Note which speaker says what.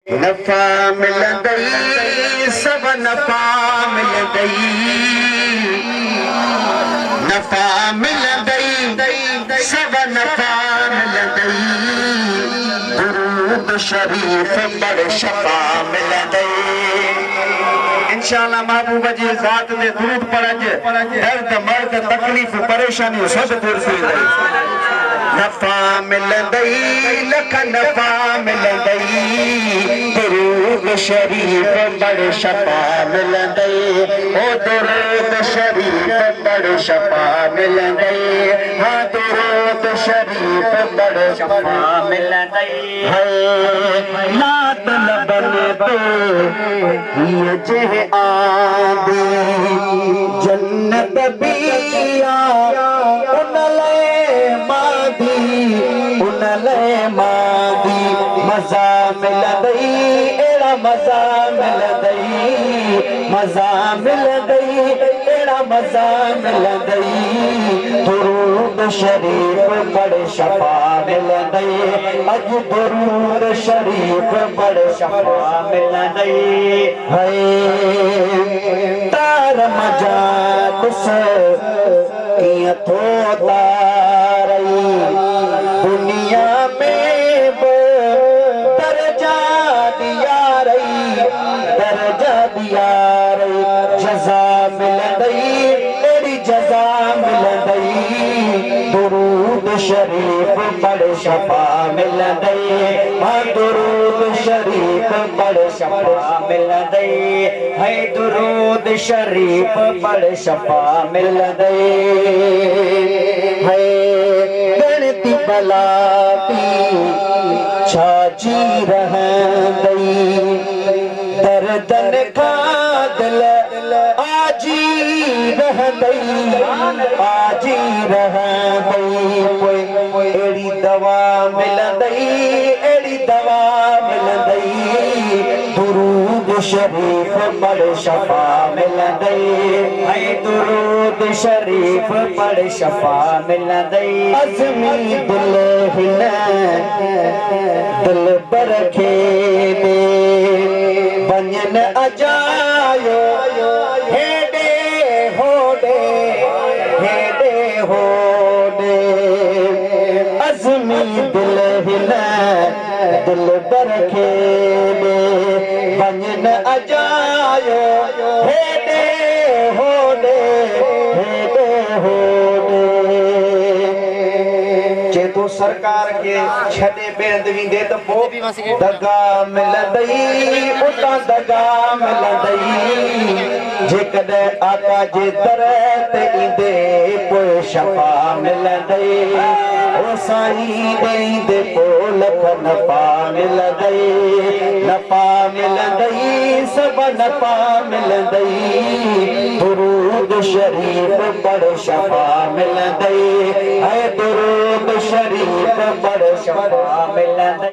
Speaker 1: नफा मिलंदई सब नफा मिलंदई नफा मिलंदई सब नफा मिलंदई दुरूद शरीफ बड़ शफा मिलंदई इंशाअल्लाह महबूब जी ज़ात दे दुरूद पढ़ज दर्द मर्द तकलीफ परेशानी सब दूर थी वई नफा मिलंदई लख नफा मिलंदई दुरूद शरीफ बड़ शफा मिलंदई ओ दुरूद शरीफ बड़ शफा मिलंदई हाँ दुरूद शरीफ बड़ शफा मिलंदई नात लबन पे ये जे आदी जन्नत बिया उनले मादी मजा मिलंदई एड़ा मजा मिलंदई मजा मिलंदई एड़ा मजा मिलंदई दुरूद शरीफ बड़ शफा मिलंदई अज दुरूद शरीफ बड़ शफा मिलंदई है तार मजा तुस किया थो तारई दुनिया में दर्जा दिया रही जजा मिलंदई तेरी जजा मिलंदई दुरूद शरीफ बड़ शफा मिलंदई हाँ दुरूद शरीफ बड़ शफा मिलंदई है दुरूद शरीफ बड़ शफा मिलंदई है गणती बला छाजी रहंदई दर्दन का दिल आजी रहंदई एड़ी दवा मिलंदई दुरूद शरीफ बड़ शफा मिलंदई है दुरूद शरीफ बड़ शफा मिलंदई अज़मी दिल हिन दिल बरखे दे बंजन अजायो हेडे होडे अज़मी दिल हिन दिल बरखे दे बंजन अजायो हेडे होडे चेतो सरकार के छड़े बेंद विंदे तो वो दगा मिलंदई उता दगा मिलंदई जेकदे आका जे दर ते इंदे पोइ शफा मिलंदई ओ साईं देंदे पो लख नफा मिलंदई सब नफा मिलंदई दुरूद शरीफ बड़ शफा मिलंदई है दुरूद शरीफ बड़ शफा मिलंदई।